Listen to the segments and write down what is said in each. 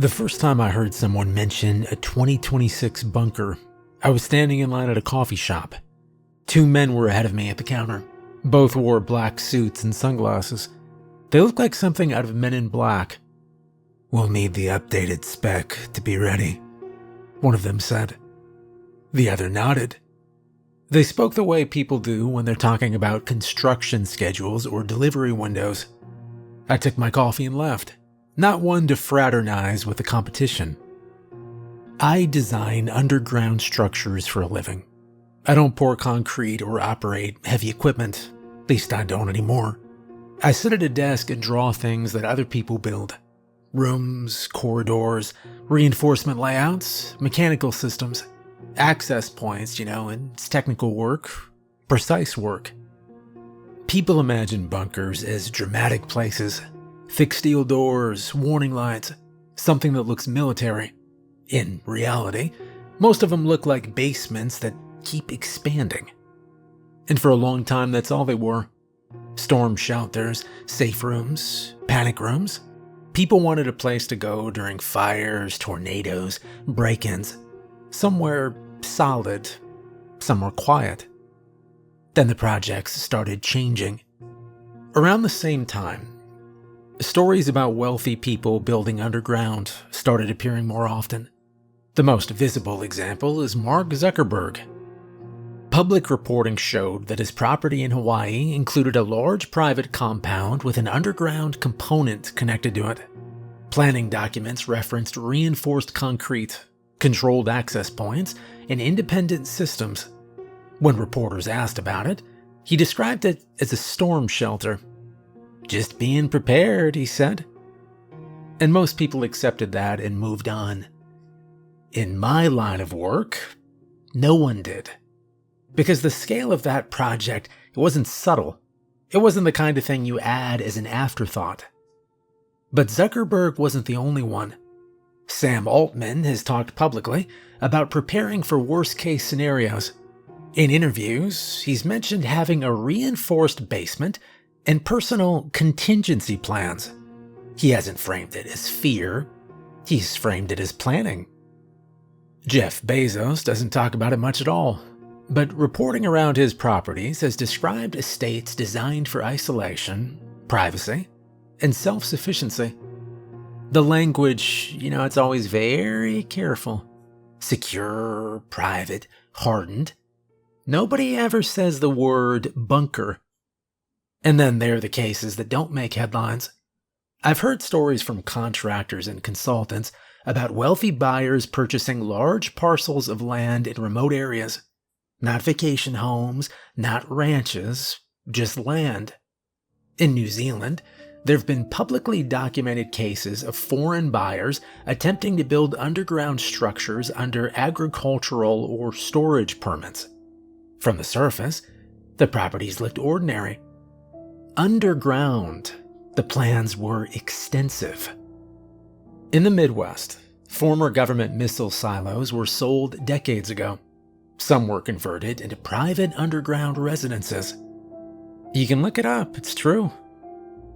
The first time I heard someone mention a 2026 bunker, I was standing in line at a coffee shop. Two men were ahead of me at the counter. Both wore black suits and sunglasses. They looked like something out of Men in Black. "We'll need the updated spec to be ready," one of them said. The other nodded. They spoke the way people do when they're talking about construction schedules or delivery windows. I took my coffee and left, not one to fraternize with the competition. I design underground structures for a living. I don't pour concrete or operate heavy equipment, at least I don't anymore. I sit at a desk and draw things that other people build. Rooms, corridors, reinforcement layouts, mechanical systems, access points, it's technical work, precise work. People imagine bunkers as dramatic places, thick steel doors, warning lights, something that looks military. In reality, most of them look like basements that keep expanding. And for a long time, that's all they were. Storm shelters, safe rooms, panic rooms. People wanted a place to go during fires, tornadoes, break-ins. Somewhere solid, somewhere quiet. Then the projects started changing. Around the same time, stories about wealthy people building underground started appearing more often. The most visible example is Mark Zuckerberg. Public reporting showed that his property in Hawaii included a large private compound with an underground component connected to it. Planning documents referenced reinforced concrete, controlled access points, and independent systems. When reporters asked about it, he described it as a storm shelter. "Just being prepared," he said. And most people accepted that and moved on. In my line of work, no one did. Because the scale of that project, it wasn't subtle. It wasn't the kind of thing you add as an afterthought. But Zuckerberg wasn't the only one. Sam Altman has talked publicly about preparing for worst-case scenarios. In interviews, he's mentioned having a reinforced basement and personal contingency plans. He hasn't framed it as fear. He's framed it as planning. Jeff Bezos doesn't talk about it much at all, but reporting around his properties has described estates designed for isolation, privacy, and self-sufficiency. The language, it's always very careful. Secure, private, hardened. Nobody ever says the word bunker. And then there are the cases that don't make headlines. I've heard stories from contractors and consultants about wealthy buyers purchasing large parcels of land in remote areas. Not vacation homes, not ranches, just land. In New Zealand, there have been publicly documented cases of foreign buyers attempting to build underground structures under agricultural or storage permits. From the surface, the properties looked ordinary. Underground, the plans were extensive. In the Midwest, former government missile silos were sold decades ago. Some were converted into private underground residences. You can look it up, it's true.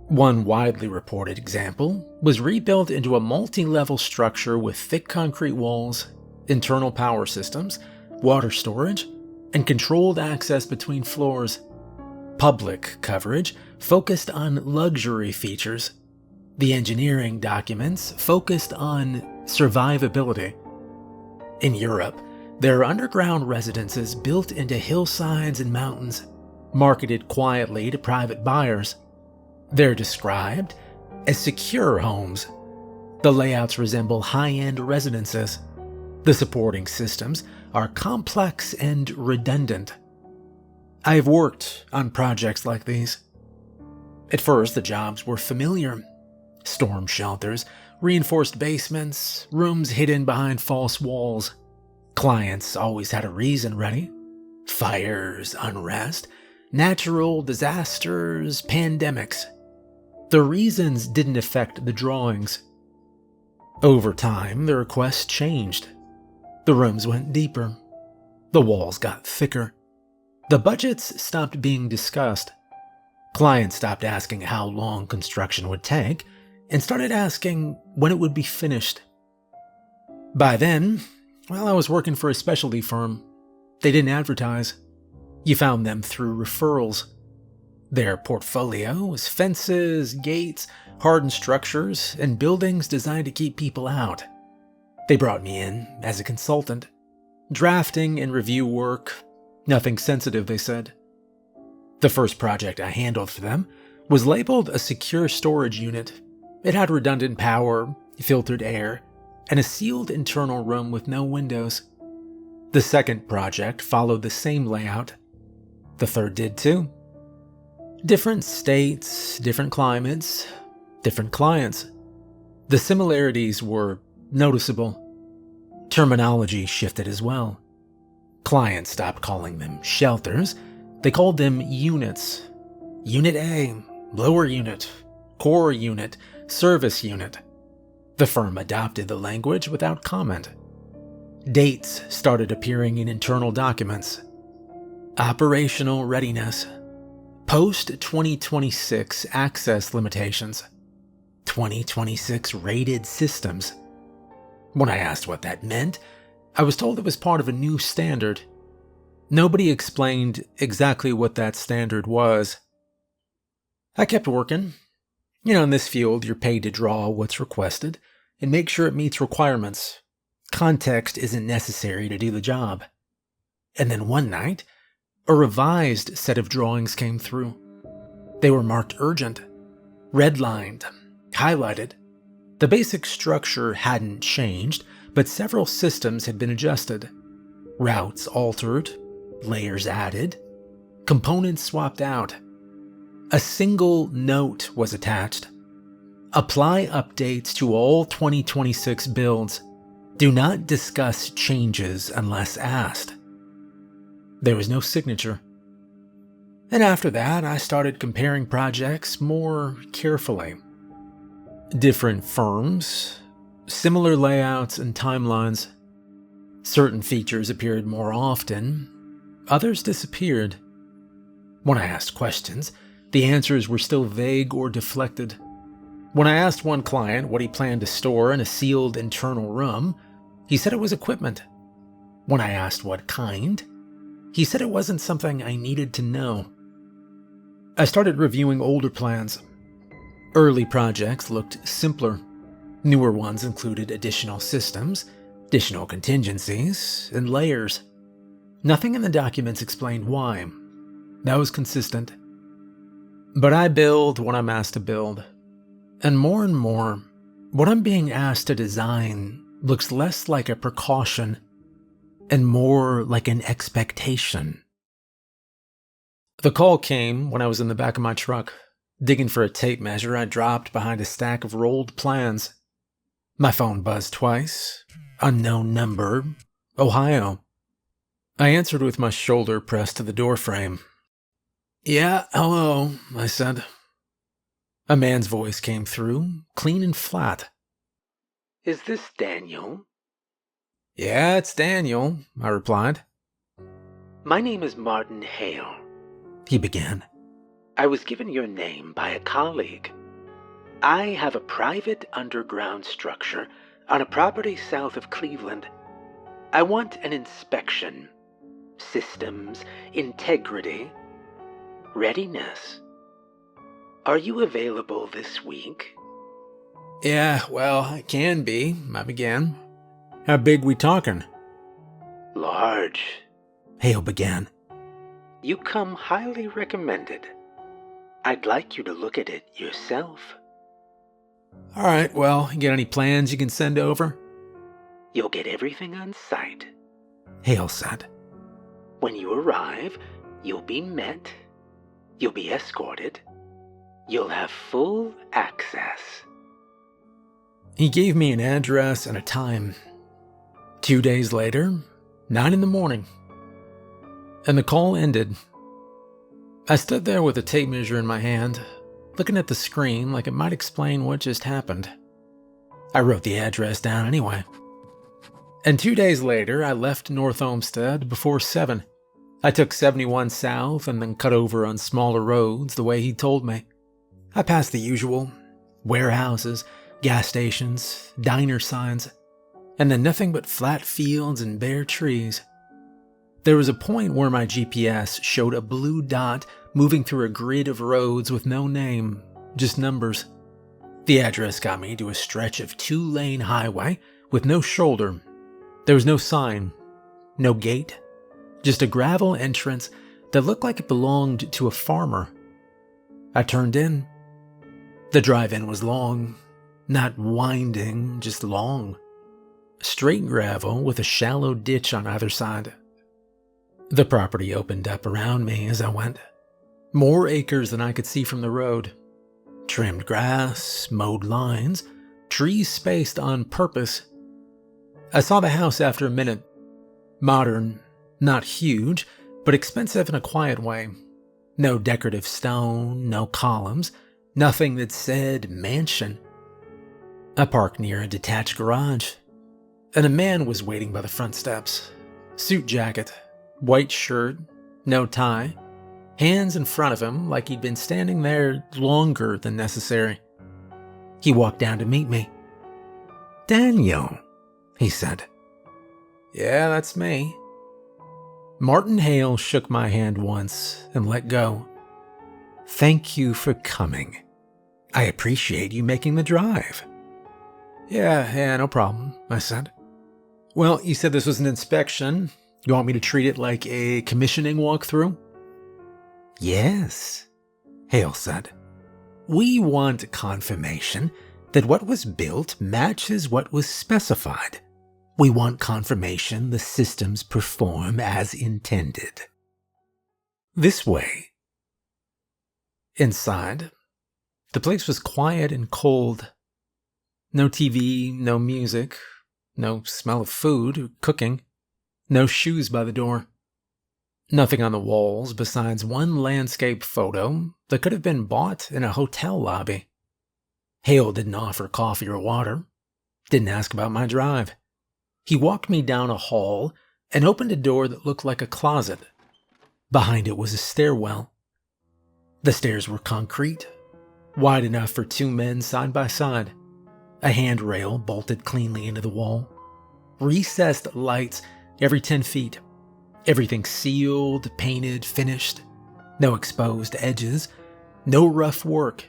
One widely reported example was rebuilt into a multi-level structure with thick concrete walls, internal power systems, water storage, and controlled access between floors. Public coverage focused on luxury features. The engineering documents focused on survivability. In Europe, there are underground residences built into hillsides and mountains, marketed quietly to private buyers. They're described as secure homes. The layouts resemble high-end residences. The supporting systems are complex and redundant. I have worked on projects like these. At first, the jobs were familiar. Storm shelters, reinforced basements, rooms hidden behind false walls. Clients always had a reason ready. Fires, unrest, natural disasters, pandemics. The reasons didn't affect the drawings. Over time, the requests changed. The rooms went deeper. The walls got thicker. The budgets stopped being discussed. Clients stopped asking how long construction would take and started asking when it would be finished. By then, well, I was working for a specialty firm. They didn't advertise. You found them through referrals. Their portfolio was fences, gates, hardened structures, and buildings designed to keep people out. They brought me in as a consultant. Drafting and review work, nothing sensitive, they said. The first project I handled for them was labeled a secure storage unit. It had redundant power, filtered air, and a sealed internal room with no windows. The second project followed the same layout. The third did too. Different states, different climates, different clients. The similarities were noticeable. Terminology shifted as well. Clients stopped calling them shelters. They called them units. Unit A, lower unit, core unit, service unit. The firm adopted the language without comment. Dates started appearing in internal documents. Operational readiness. Post-2026 access limitations. 2026 rated systems. When I asked what that meant, I was told it was part of a new standard. Nobody explained exactly what that standard was. I kept working. In this field, you're paid to draw what's requested and make sure it meets requirements. Context isn't necessary to do the job. And then one night, a revised set of drawings came through. They were marked urgent, redlined, highlighted. The basic structure hadn't changed, but several systems had been adjusted. Routes altered, layers added, components swapped out. A single note was attached. Apply updates to all 2026 builds. Do not discuss changes unless asked. There was no signature. And after that, I started comparing projects more carefully. Different firms, similar layouts and timelines. Certain features appeared more often, others disappeared. When I asked questions, the answers were still vague or deflected. When I asked one client what he planned to store in a sealed internal room, he said it was equipment. When I asked what kind, he said it wasn't something I needed to know. I started reviewing older plans. Early projects looked simpler. Newer ones included additional systems, additional contingencies, and layers. Nothing in the documents explained why. That was consistent. But I build what I'm asked to build. And more, what I'm being asked to design looks less like a precaution and more like an expectation. The call came when I was in the back of my truck, digging for a tape measure I dropped behind a stack of rolled plans. My phone buzzed twice. Unknown number. Ohio. I answered with my shoulder pressed to the doorframe. "Yeah, hello," I said. A man's voice came through, clean and flat. "Is this Daniel?" "Yeah, it's Daniel," I replied. "My name is Martin Hale," he began. "I was given your name by a colleague. I have a private underground structure on a property south of Cleveland. I want an inspection. Systems, integrity, readiness. Are you available this week?" "Yeah, well, I can be," I began. "How big we talking?" "Large," Hale began. "You come highly recommended. I'd like you to look at it yourself." "All right, well, you got any plans you can send over?" "You'll get everything on site," Hale said. "When you arrive, you'll be met, you'll be escorted, you'll have full access." He gave me an address and a time. 2 days later, 9 a.m, and the call ended. I stood there with a tape measure in my hand, looking at the screen like it might explain what just happened. I wrote the address down anyway. And 2 days later, I left North Olmsted before 7. I took 71 south and then cut over on smaller roads the way he told me. I passed the usual warehouses, gas stations, diner signs. and then nothing but flat fields and bare trees. There was a point where my GPS showed a blue dot moving through a grid of roads with no name, just numbers. The address got me to a stretch of 2-lane highway with no shoulder. There was no sign, no gate, just a gravel entrance that looked like it belonged to a farmer. I turned in. The drive-in was long, not winding, just long. Straight gravel with a shallow ditch on either side. The property opened up around me as I went. More acres than I could see from the road. Trimmed grass, mowed lines, trees spaced on purpose. I saw the house after a minute. Modern, not huge, but expensive in a quiet way. No decorative stone, no columns, nothing that said mansion. I parked near a detached garage, and a man was waiting by the front steps. Suit jacket, white shirt, no tie, hands in front of him like he'd been standing there longer than necessary. He walked down to meet me. "Daniel," he said. "Yeah, that's me." Martin Hale shook my hand once and let go. "Thank you for coming. I appreciate you making the drive." Yeah, no problem," I said. "Well, you said this was an inspection. You want me to treat it like a commissioning walkthrough?" "Yes," Hale said. "We want confirmation that what was built matches what was specified. We want confirmation the systems perform as intended. This way." Inside, the place was quiet and cold. No TV, no music, no smell of food or cooking, no shoes by the door. Nothing on the walls besides one landscape photo that could have been bought in a hotel lobby. Hale didn't offer coffee or water, didn't ask about my drive. He walked me down a hall and opened a door that looked like a closet. Behind it was a stairwell. The stairs were concrete, wide enough for 2 men side by side. A handrail bolted cleanly into the wall. Recessed lights every 10 feet. Everything sealed, painted, finished. No exposed edges. No rough work.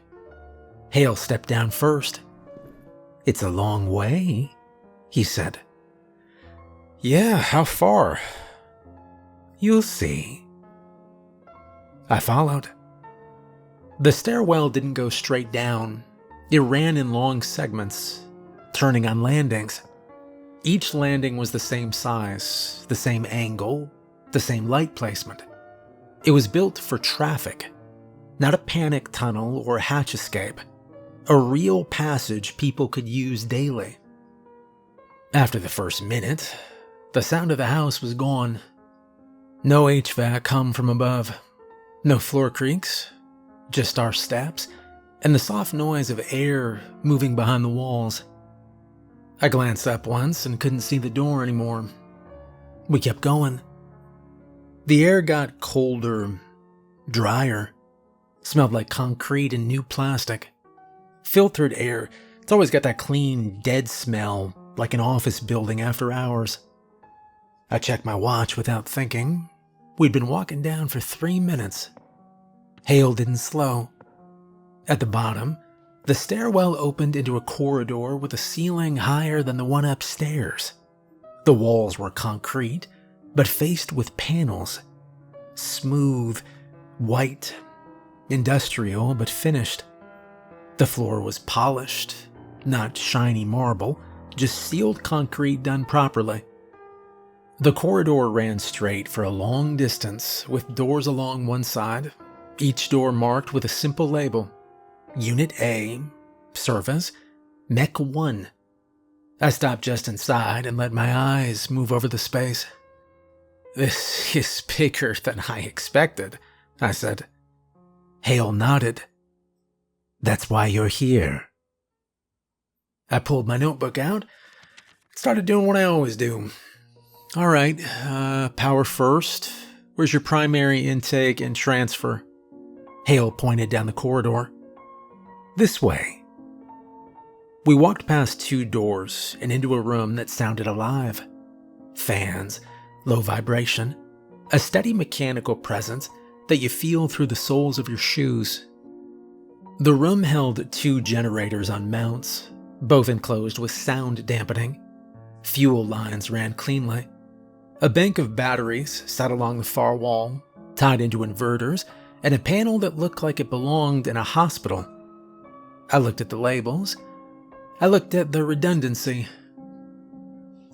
Hale stepped down first. "It's a long way," he said. "Yeah, how far?" "You'll see." I followed. The stairwell didn't go straight down. It ran in long segments, turning on landings. Each landing was the same size, the same angle, the same light placement. It was built for traffic, not a panic tunnel or hatch escape. A real passage people could use daily. After the first minute, the sound of the house was gone. No HVAC hum from above. No floor creaks. Just our steps and the soft noise of air moving behind the walls. I glanced up once and couldn't see the door anymore. We kept going. The air got colder, drier, smelled like concrete and new plastic. Filtered air, it's always got that clean, dead smell, like an office building after hours. I checked my watch without thinking. We'd been walking down for 3 minutes. Hale didn't slow. At the bottom, the stairwell opened into a corridor with a ceiling higher than the one upstairs. The walls were concrete, but faced with panels. Smooth, white, industrial, but finished. The floor was polished, not shiny marble, just sealed concrete done properly. The corridor ran straight for a long distance, with doors along one side, each door marked with a simple label. Unit A, Service, Mech 1. I stopped just inside and let my eyes move over the space. "This is bigger than I expected," I said. Hale nodded. "That's why you're here." I pulled my notebook out, started doing what I always do. "All right, power first. Where's your primary intake and transfer?" Hale pointed down the corridor. "This way." We walked past 2 doors and into a room that sounded alive. Fans, low vibration, a steady mechanical presence that you feel through the soles of your shoes. The room held 2 generators on mounts, both enclosed with sound dampening. Fuel lines ran cleanly. A bank of batteries sat along the far wall, tied into inverters, and a panel that looked like it belonged in a hospital. I looked at the labels. I looked at the redundancy.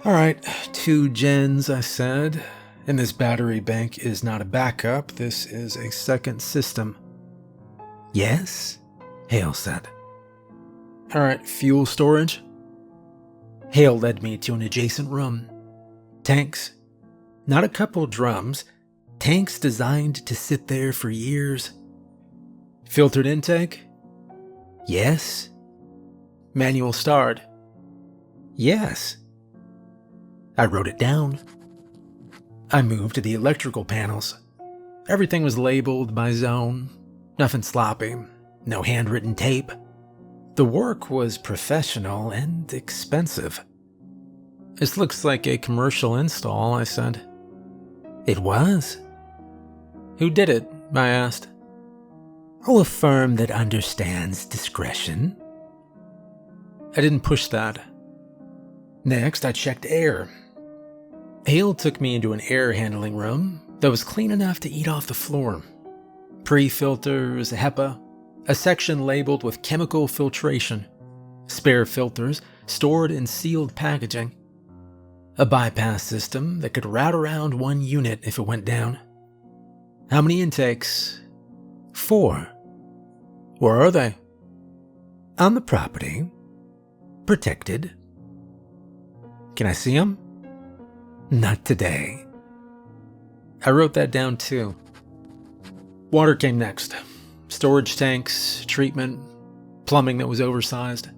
"All right, 2 gens," I said. "And this battery bank is not a backup, this is a second system." "Yes," Hale said. "All right, fuel storage?" Hale led me to an adjacent room. Tanks. Not a couple drums. Tanks designed to sit there for years. "Filtered intake?" "Yes." "Manual start?" "Yes." I wrote it down. I moved to the electrical panels. Everything was labeled by zone. Nothing sloppy. No handwritten tape. The work was professional and expensive. "This looks like a commercial install," I said. "It was." "Who did it?" I asked. "Oh, a firm that understands discretion." I didn't push that. Next, I checked air. Hale took me into an air handling room that was clean enough to eat off the floor. Pre-filters, HEPA, a section labeled with chemical filtration, spare filters stored in sealed packaging, a bypass system that could route around 1 unit if it went down. "How many intakes?" 4. "Where are they?" "On the property. Protected." "Can I see them?" "Not today." I wrote that down too. Water came next. Storage tanks, treatment, plumbing that was oversized,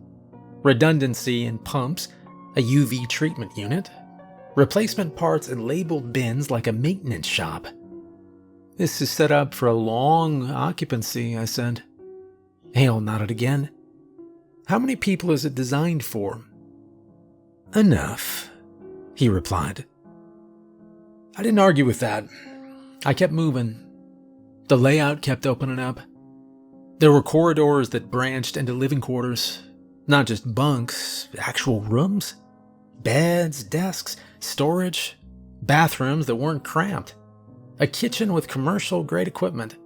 redundancy in pumps, a UV treatment unit, replacement parts and labeled bins like a maintenance shop. "This is set up for a long occupancy," I said. Hale nodded again. "How many people is it designed for?" "Enough," he replied. I didn't argue with that. I kept moving. The layout kept opening up. There were corridors that branched into living quarters, not just bunks, actual rooms. Beds, desks, storage, bathrooms that weren't cramped. A kitchen with commercial-grade equipment.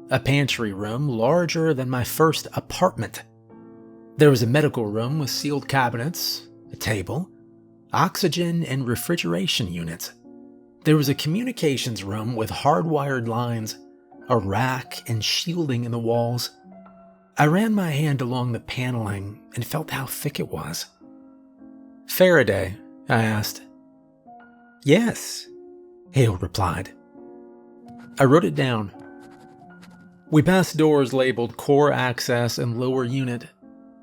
A pantry room larger than my first apartment. There was a medical room with sealed cabinets, a table, oxygen and refrigeration units. There was a communications room with hardwired lines, a rack and shielding in the walls. I ran my hand along the paneling and felt how thick it was. "Faraday?" I asked. "Yes," Hale replied. I wrote it down. We passed doors labeled core access and lower unit.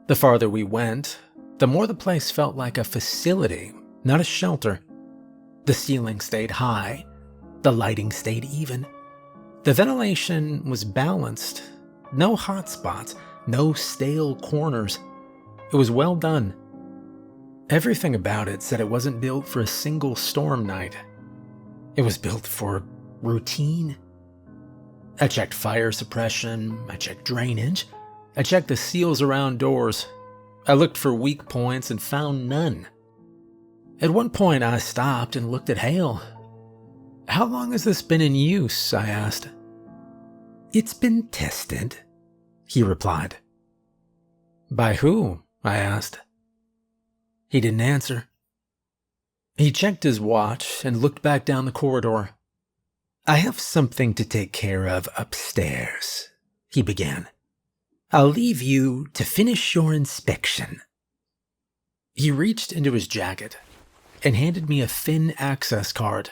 The farther we went, the more the place felt like a facility, not a shelter. The ceiling stayed high. The lighting stayed even. The ventilation was balanced. No hot spots, no stale corners. It was well done. Everything about it said it wasn't built for a single storm night. It was built for routine. I checked fire suppression, I checked drainage, I checked the seals around doors. I looked for weak points and found none. At one point I stopped and looked at Hale. "How long has this been in use?" I asked. "It's been tested," he replied. "By who?" I asked. He didn't answer. He checked his watch and looked back down the corridor. "I have something to take care of upstairs," he began. "I'll leave you to finish your inspection." He reached into his jacket and handed me a thin access card.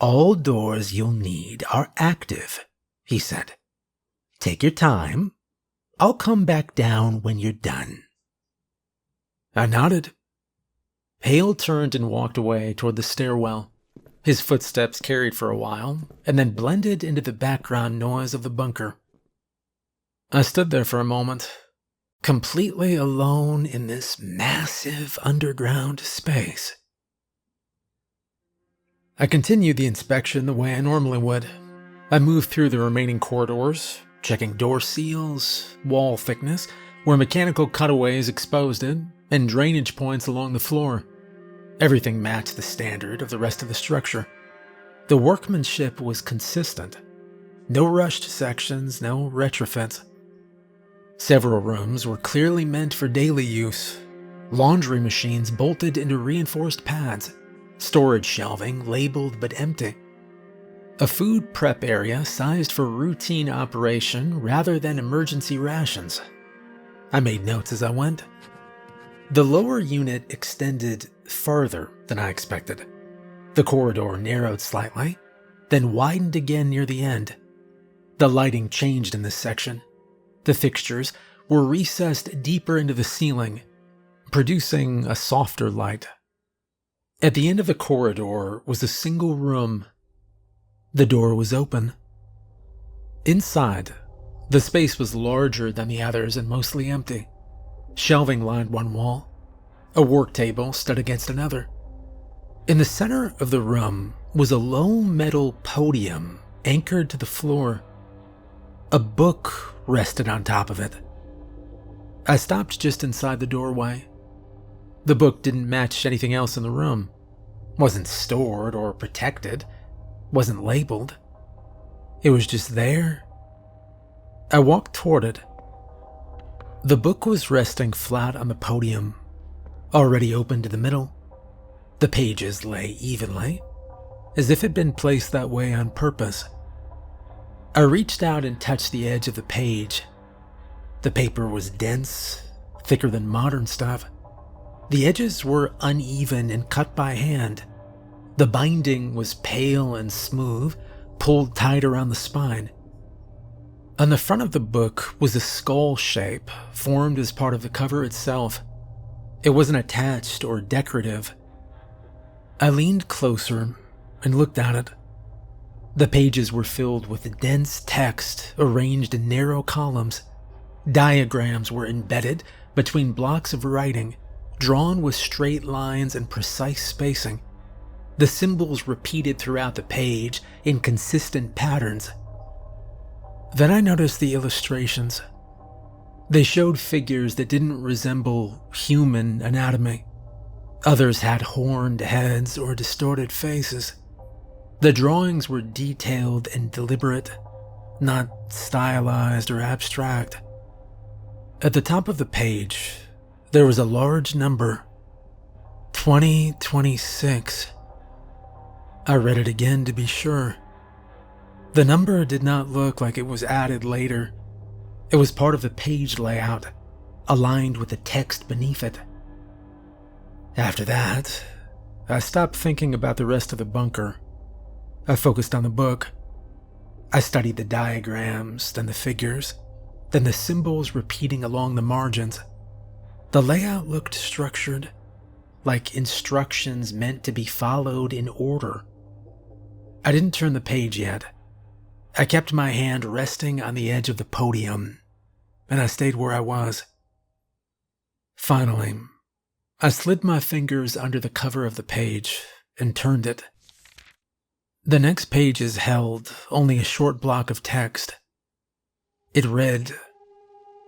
"All doors you'll need are active," he said. "Take your time. I'll come back down when you're done." I nodded. Hale turned and walked away toward the stairwell. His footsteps carried for a while, and then blended into the background noise of the bunker. I stood there for a moment, completely alone in this massive underground space. I continued the inspection the way I normally would. I moved through the remaining corridors, checking door seals, wall thickness, where mechanical cutaways exposed it, and drainage points along the floor. Everything matched the standard of the rest of the structure. The workmanship was consistent. No rushed sections, no retrofits. Several rooms were clearly meant for daily use. Laundry machines bolted into reinforced pads. Storage shelving labeled but empty. A food prep area sized for routine operation rather than emergency rations. I made notes as I went. The lower unit extended further than I expected. The corridor narrowed slightly, then widened again near the end. The lighting changed in this section. The fixtures were recessed deeper into the ceiling, producing a softer light. At the end of the corridor was a single room. The door was open. Inside, the space was larger than the others and mostly empty. Shelving lined one wall. A work table stood against another. In the center of the room was a low metal podium anchored to the floor. A book rested on top of it. I stopped just inside the doorway. The book didn't match anything else in the room. Wasn't stored or protected. Wasn't labeled. It was just there. I walked toward it. The book was resting flat on the podium, already open to the middle. The pages lay evenly, as if it had been placed that way on purpose. I reached out and touched the edge of the page. The paper was dense, thicker than modern stuff. The edges were uneven and cut by hand. The binding was pale and smooth, pulled tight around the spine. On the front of the book was a skull shape formed as part of the cover itself. It wasn't attached or decorative. I leaned closer and looked at it. The pages were filled with dense text arranged in narrow columns. Diagrams were embedded between blocks of writing, drawn with straight lines and precise spacing. The symbols repeated throughout the page in consistent patterns. Then I noticed the illustrations. They showed figures that didn't resemble human anatomy. Others had horned heads or distorted faces. The drawings were detailed and deliberate, not stylized or abstract. At the top of the page, there was a large number, 2026. I read it again to be sure. The number did not look like it was added later. It was part of the page layout, aligned with the text beneath it. After that, I stopped thinking about the rest of the bunker. I focused on the book. I studied the diagrams, then the figures, then the symbols repeating along the margins. The layout looked structured, like instructions meant to be followed in order. I didn't turn the page yet. I kept my hand resting on the edge of the podium, and I stayed where I was. Finally, I slid my fingers under the cover of the page and turned it. The next pages held only a short block of text. It read,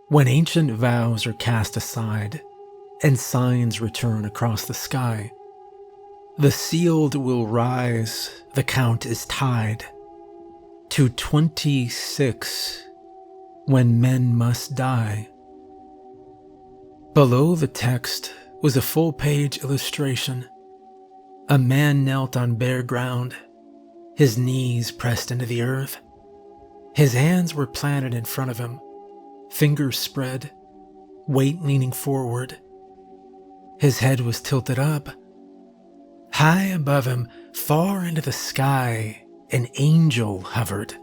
"When ancient vows are cast aside and signs return across the sky, the sealed will rise, the count is tied, to 26 when men must die." Below the text was a full-page illustration. A man knelt on bare ground, his knees pressed into the earth. His hands were planted in front of him, fingers spread, weight leaning forward. His head was tilted up. High above him, far into the sky, an angel hovered.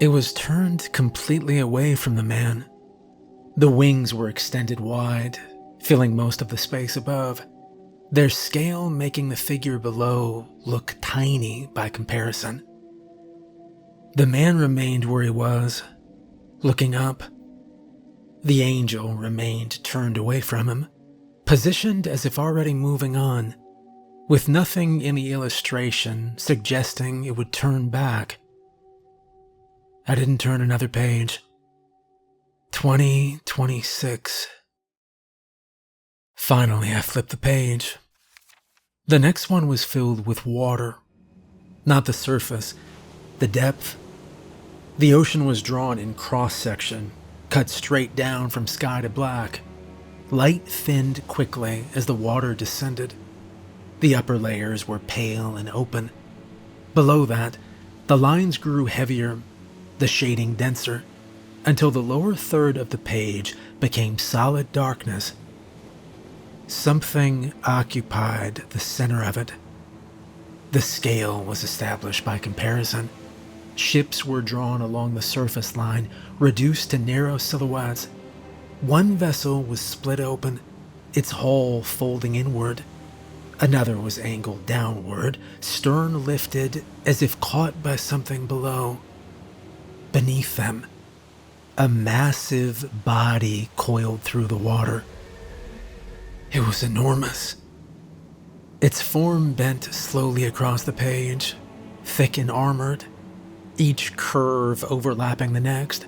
It was turned completely away from the man. The wings were extended wide, filling most of the space above, their scale making the figure below look tiny by comparison. The man remained where he was, looking up. The angel remained turned away from him, positioned as if already moving on, with nothing in the illustration suggesting it would turn back. I didn't turn another page. 2026. Finally, I flipped the page. The next one was filled with water. Not the surface, the depth. The ocean was drawn in cross-section, cut straight down from sky to black. Light thinned quickly as the water descended. The upper layers were pale and open. Below that, the lines grew heavier, the shading denser, until the lower third of the page became solid darkness. Something occupied the center of it. The scale was established by comparison. Ships were drawn along the surface line, reduced to narrow silhouettes. One vessel was split open, its hull folding inward. Another was angled downward, stern lifted as if caught by something below. Beneath them, a massive body coiled through the water. It was enormous. Its form bent slowly across the page, thick and armored, each curve overlapping the next.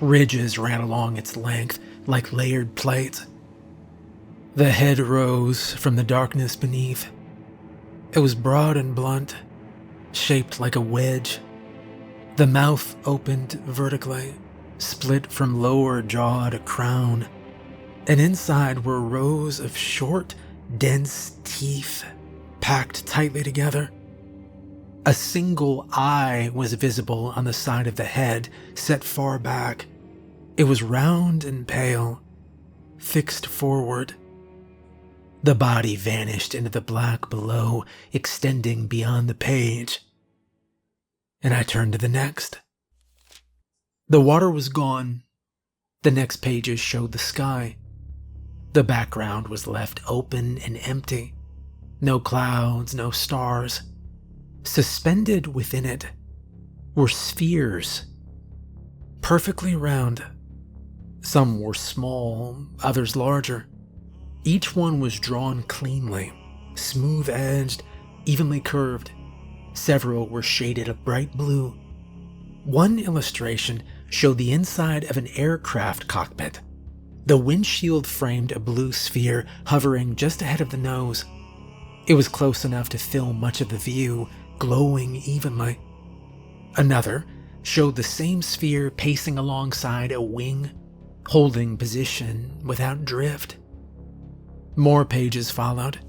Ridges ran along its length like layered plates. The head rose from the darkness beneath. It was broad and blunt, shaped like a wedge. The mouth opened vertically, split from lower jaw to crown, and inside were rows of short, dense teeth packed tightly together. A single eye was visible on the side of the head, set far back. It was round and pale, fixed forward. The body vanished into the black below, extending beyond the page. And I turned to the next. The water was gone. The next pages showed the sky. The background was left open and empty. No clouds, no stars. Suspended within it were spheres, perfectly round. Some were small, others larger. Each one was drawn cleanly, smooth-edged, evenly curved. Several were shaded a bright blue. One illustration showed the inside of an aircraft cockpit. The windshield framed a blue sphere hovering just ahead of the nose. It was close enough to fill much of the view, glowing evenly. Another showed the same sphere pacing alongside a wing, holding position without drift. More pages followed.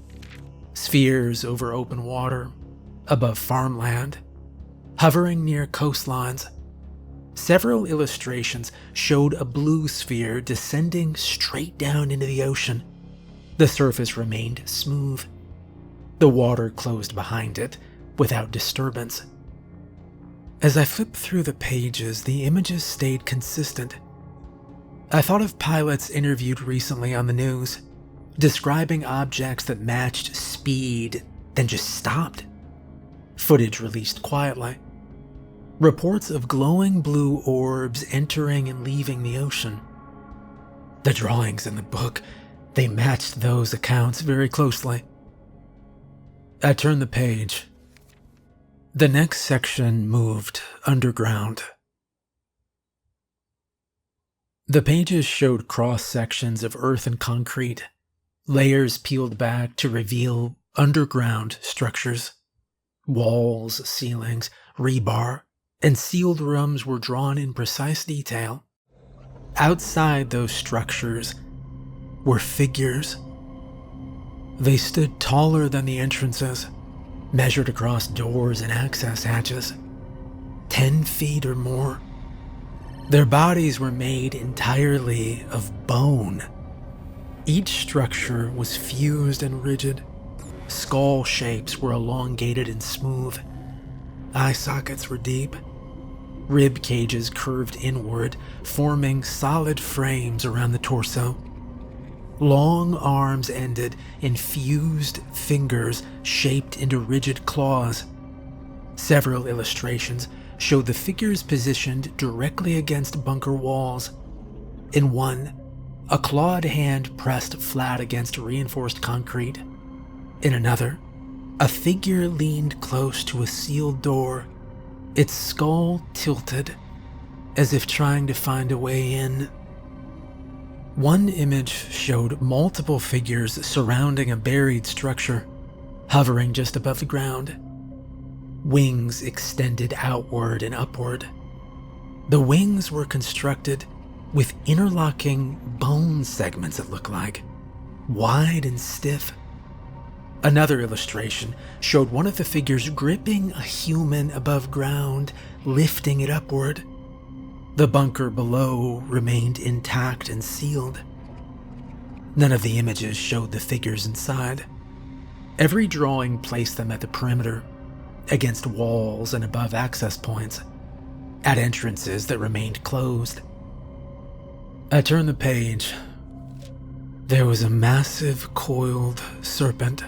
Spheres over open water, above farmland, hovering near coastlines. Several illustrations showed a blue sphere descending straight down into the ocean. The surface remained smooth. The water closed behind it without disturbance. As I flipped through the pages, the images stayed consistent. I thought of pilots interviewed recently on the news, describing objects that matched speed, then just stopped. Footage released quietly. Reports of glowing blue orbs entering and leaving the ocean. The drawings in the book, they matched those accounts very closely. I turned the page. The next section moved underground. The pages showed cross-sections of earth and concrete, layers peeled back to reveal underground structures. Walls, ceilings, rebar, and sealed rooms were drawn in precise detail. Outside those structures were figures. They stood taller than the entrances, measured across doors and access hatches, 10 feet or more. Their bodies were made entirely of bone. Each structure was fused and rigid. Skull shapes were elongated and smooth. Eye sockets were deep. Rib cages curved inward, forming solid frames around the torso. Long arms ended in fused fingers shaped into rigid claws. Several illustrations showed the figures positioned directly against bunker walls. In one, a clawed hand pressed flat against reinforced concrete. In another, a figure leaned close to a sealed door, its skull tilted, as if trying to find a way in. One image showed multiple figures surrounding a buried structure, hovering just above the ground. Wings extended outward and upward. The wings were constructed with interlocking bone segments, it looked like, wide and stiff. Another illustration showed one of the figures gripping a human above ground, lifting it upward. The bunker below remained intact and sealed. None of the images showed the figures inside. Every drawing placed them at the perimeter, against walls and above access points, at entrances that remained closed. I turned the page. There was a massive coiled serpent.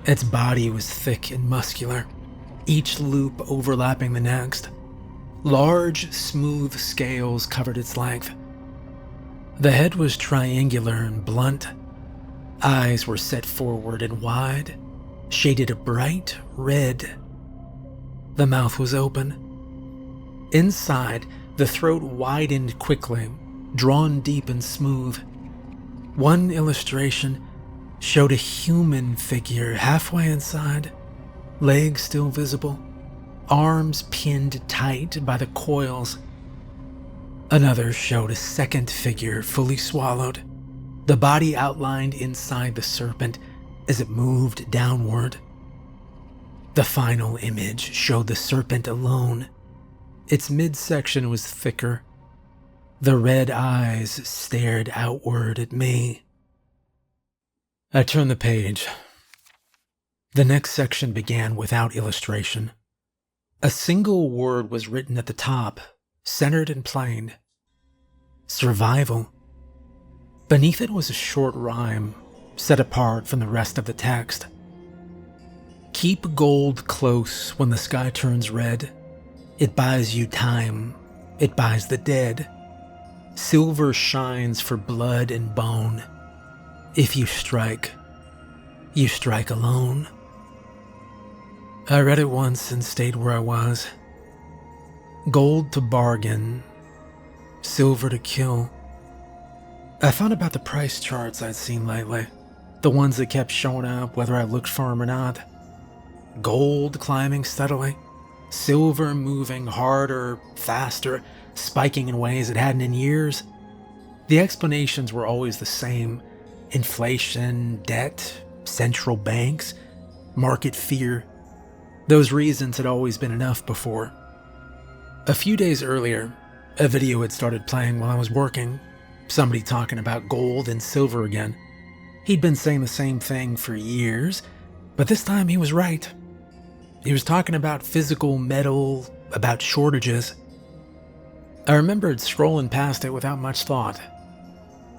Its body was thick and muscular, each loop overlapping the next. Large, smooth scales covered its length. The head was triangular and blunt. Eyes were set forward and wide, shaded a bright red. The mouth was open. Inside, the throat widened quickly, drawn deep and smooth. One illustration showed a human figure halfway inside, legs still visible, arms pinned tight by the coils. Another showed a second figure fully swallowed, the body outlined inside the serpent as it moved downward. The final image showed the serpent alone. Its midsection was thicker. The red eyes stared outward at me. I turned the page. The next section began without illustration. A single word was written at the top, centered and plain. Survival. Beneath it was a short rhyme, set apart from the rest of the text. Keep gold close when the sky turns red. It buys you time. It buys the dead. Silver shines for blood and bone. If you strike alone. I read it once and stayed where I was. Gold to bargain, silver to kill. I thought about the price charts I'd seen lately, the ones that kept showing up whether I looked for them or not. Gold climbing steadily, silver moving harder, faster, spiking in ways it hadn't in years. The explanations were always the same: inflation, debt, central banks, market fear. Those reasons had always been enough before. A few days earlier, a video had started playing while I was working, somebody talking about gold and silver again. He'd been saying the same thing for years, but this time he was right. He was talking about physical metal, about shortages. I remembered scrolling past it without much thought.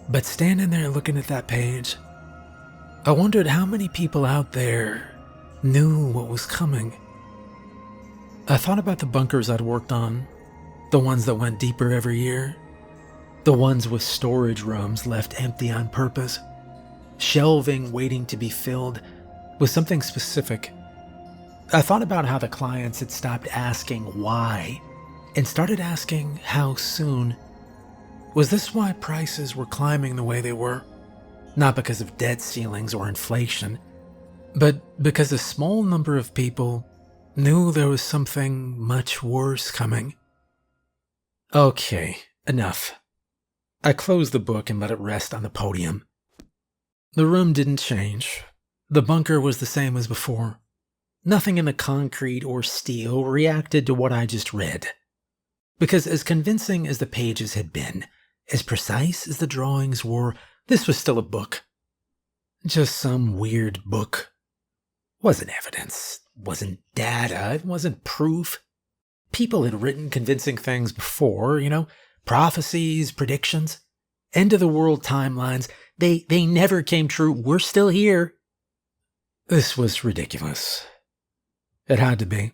But standing there looking at that page, I wondered how many people out there knew what was coming. I thought about the bunkers I'd worked on, the ones that went deeper every year, the ones with storage rooms left empty on purpose, shelving waiting to be filled with something specific. I thought about how the clients had stopped asking why and started asking how soon. Was this why prices were climbing the way they were? Not because of debt ceilings or inflation, but because a small number of people knew there was something much worse coming. Okay, enough. I closed the book and let it rest on the podium. The room didn't change. The bunker was the same as before. Nothing in the concrete or steel reacted to what I just read. Because as convincing as the pages had been, as precise as the drawings were, this was still a book. Just some weird book. Wasn't evidence, wasn't data, it wasn't proof. People had written convincing things before, prophecies, predictions, end-of-the-world timelines. They never came true. We're still here. This was ridiculous. It had to be.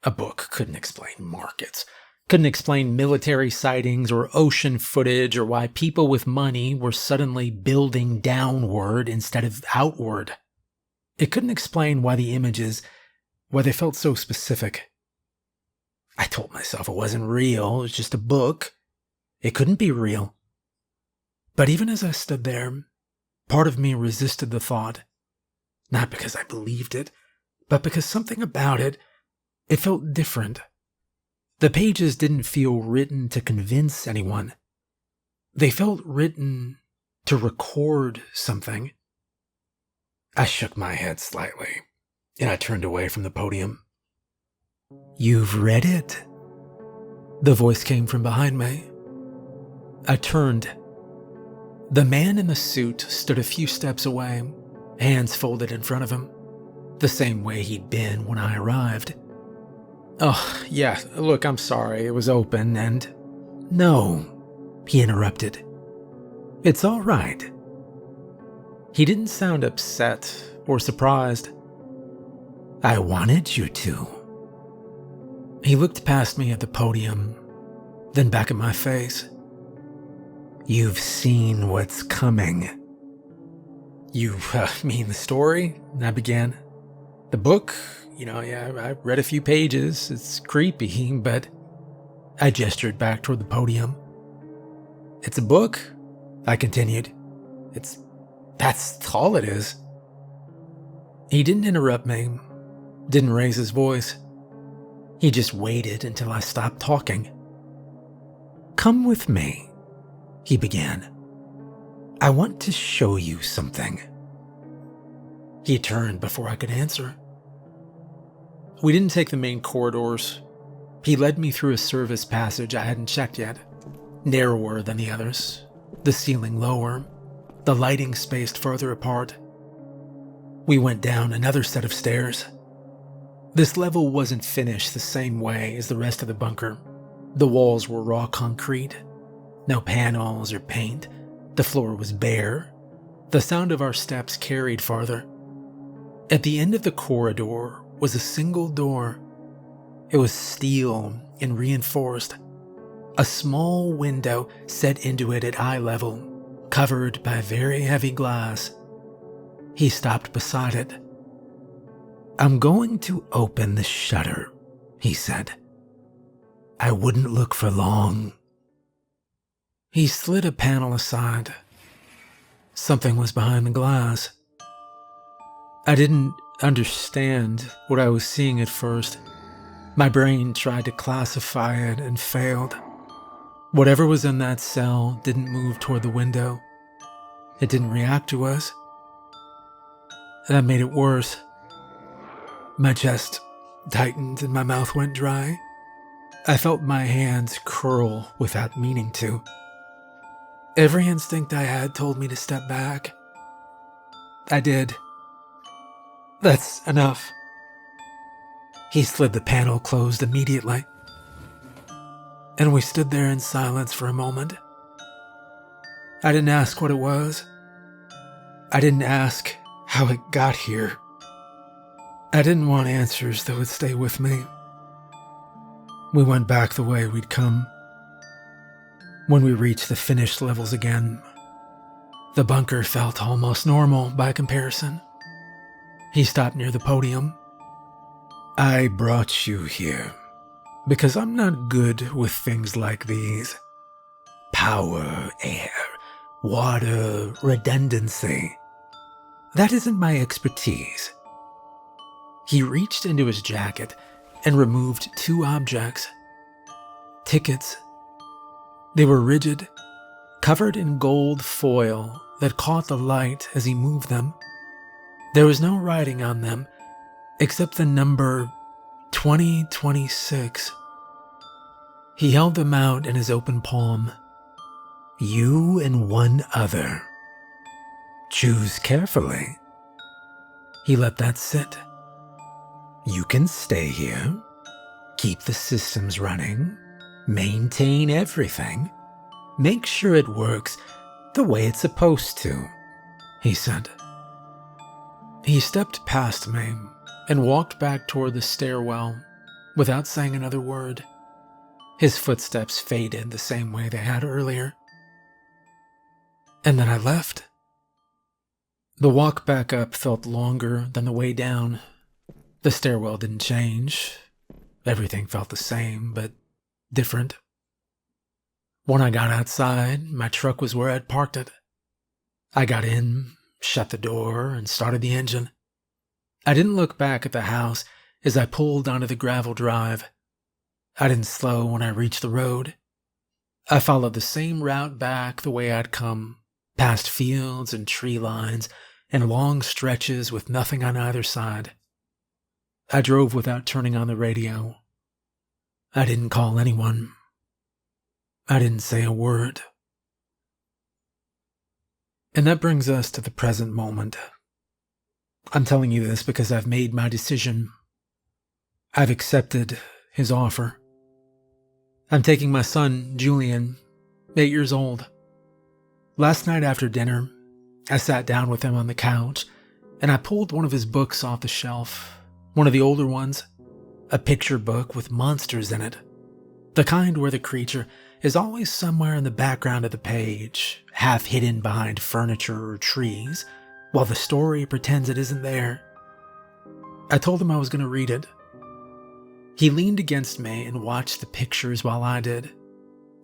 A book couldn't explain markets, Couldn't explain military sightings or ocean footage or why people with money were suddenly building downward instead of outward. It couldn't explain why the images, why they felt so specific. I told myself it wasn't real, it was just a book. It couldn't be real. But even as I stood there, part of me resisted the thought. Not because I believed it, but because something about it felt different. The pages didn't feel written to convince anyone. They felt written to record something. I shook my head slightly, and I turned away from the podium. "You've read it?" The voice came from behind me. I turned. The man in the suit stood a few steps away, hands folded in front of him, the same way he'd been when I arrived. "Oh, yeah, look, I'm sorry, it was open and—" "No," he interrupted. "It's all right." He didn't sound upset or surprised. "I wanted you to." He looked past me at the podium, then back at my face. "You've seen what's coming." "You mean the story?" I began. "The book? I read a few pages. It's creepy, but..." I gestured back toward the podium. "It's a book," I continued. That's all it is." He didn't interrupt me, didn't raise his voice. He just waited until I stopped talking. "Come with me," he began. "I want to show you something." He turned before I could answer. We didn't take the main corridors. He led me through a service passage I hadn't checked yet, narrower than the others, the ceiling lower, the lighting spaced further apart. We went down another set of stairs. This level wasn't finished the same way as the rest of the bunker. The walls were raw concrete, no panels or paint. The floor was bare. The sound of our steps carried farther. At the end of the corridor was a single door. It was steel and reinforced. A small window set into it at eye level, covered by very heavy glass. He stopped beside it. "I'm going to open the shutter," he said. "I wouldn't look for long." He slid a panel aside. Something was behind the glass. I didn't understand what I was seeing at first. My brain tried to classify it and failed. Whatever was in that cell didn't move toward the window. It didn't react to us. That made it worse. My chest tightened and my mouth went dry. I felt my hands curl without meaning to. Every instinct I had told me to step back. I did. "That's enough." He slid the panel closed immediately, and we stood there in silence for a moment. I didn't ask what it was. I didn't ask how it got here. I didn't want answers that would stay with me. We went back the way we'd come. When we reached the finished levels again, the bunker felt almost normal by comparison. He stopped near the podium. "I brought you here because I'm not good with things like these. Power, air, water, redundancy. That isn't my expertise." He reached into his jacket and removed 2 objects. Tickets. They were rigid, covered in gold foil that caught the light as he moved them. There was no writing on them, except the number 2026. He held them out in his open palm. "You and one other. Choose carefully." He let that sit. "You can stay here, keep the systems running, maintain everything, make sure it works the way it's supposed to," he said. He stepped past me and walked back toward the stairwell without saying another word. His footsteps faded the same way they had earlier. And then I left. The walk back up felt longer than the way down. The stairwell didn't change. Everything felt the same, but different. When I got outside, my truck was where I'd parked it. I got in, shut the door, and started the engine. I didn't look back at the house as I pulled onto the gravel drive. I didn't slow when I reached the road. I followed the same route back the way I'd come, past fields and tree lines and long stretches with nothing on either side. I drove without turning on the radio. I didn't call anyone. I didn't say a word. And that brings us to the present moment. I'm telling you this because I've made my decision. I've accepted his offer. I'm taking my son, Julian, 8 years old. Last night after dinner, I sat down with him on the couch and I pulled one of his books off the shelf, one of the older ones, a picture book with monsters in it. The kind where the creature is always somewhere in the background of the page, half hidden behind furniture or trees, while the story pretends it isn't there. I told him I was going to read it. He leaned against me and watched the pictures while I did.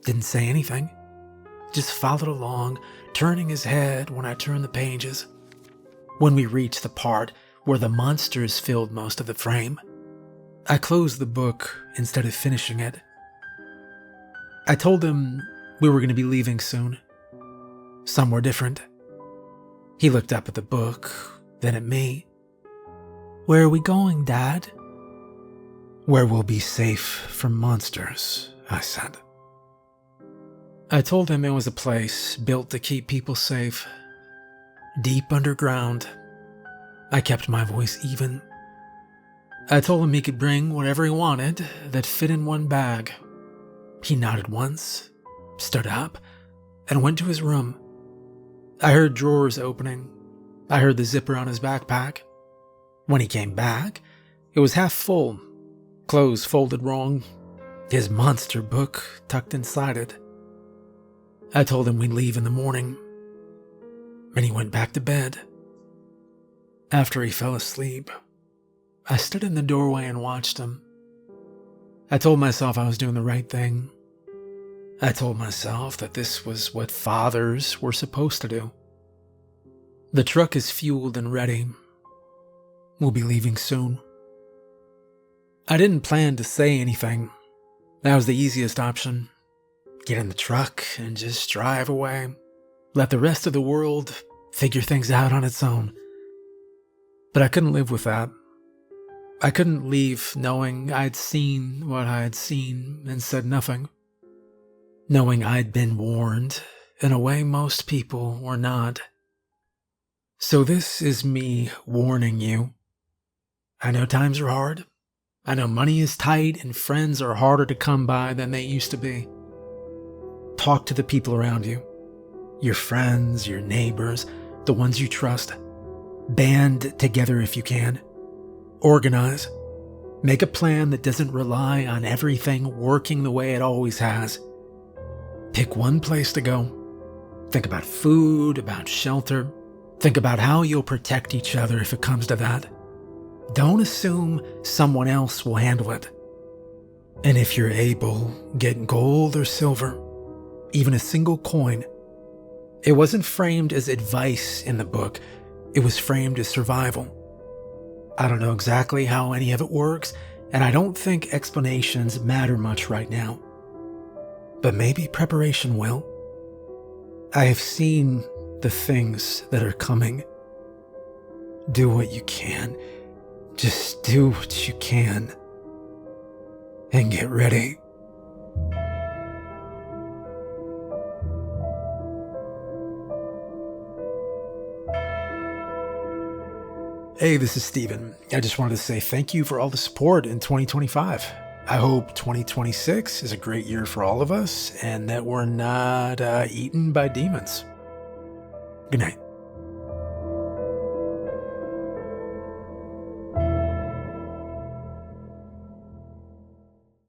Didn't say anything. Just followed along, turning his head when I turned the pages. When we reached the part where the monsters filled most of the frame, I closed the book instead of finishing it. I told him we were going to be leaving soon. Somewhere different. He looked up at the book, then at me. "Where are we going, Dad?" "Where we'll be safe from monsters," I said. I told him it was a place built to keep people safe. Deep underground. I kept my voice even. I told him he could bring whatever he wanted that fit in one bag. He nodded once, stood up, and went to his room. I heard drawers opening. I heard the zipper on his backpack. When he came back, it was half full, clothes folded wrong, his monster book tucked inside it. I told him we'd leave in the morning, and he went back to bed. After he fell asleep, I stood in the doorway and watched him. I told myself I was doing the right thing. I told myself that this was what fathers were supposed to do. The truck is fueled and ready. We'll be leaving soon. I didn't plan to say anything. That was the easiest option. Get in the truck and just drive away. Let the rest of the world figure things out on its own. But I couldn't live with that. I couldn't leave knowing I'd seen what I had seen and said nothing. Knowing I'd been warned in a way most people were not. So this is me warning you. I know times are hard. I know money is tight and friends are harder to come by than they used to be. Talk to the people around you. Your friends, your neighbors, the ones you trust. Band together if you can. Organize. Make a plan that doesn't rely on everything working the way it always has. Pick one place to go. Think about food, about shelter. Think about how you'll protect each other if it comes to that. Don't assume someone else will handle it. And if you're able, get gold or silver, even a single coin. It wasn't framed as advice in the book. It was framed as survival. I don't know exactly how any of it works, and I don't think explanations matter much right now. But maybe preparation will. I have seen the things that are coming. Do what you can. Just do what you can. And get ready. Hey, this is Steven. I just wanted to say thank you for all the support in 2025. I hope 2026 is a great year for all of us and that we're not eaten by demons. Good night.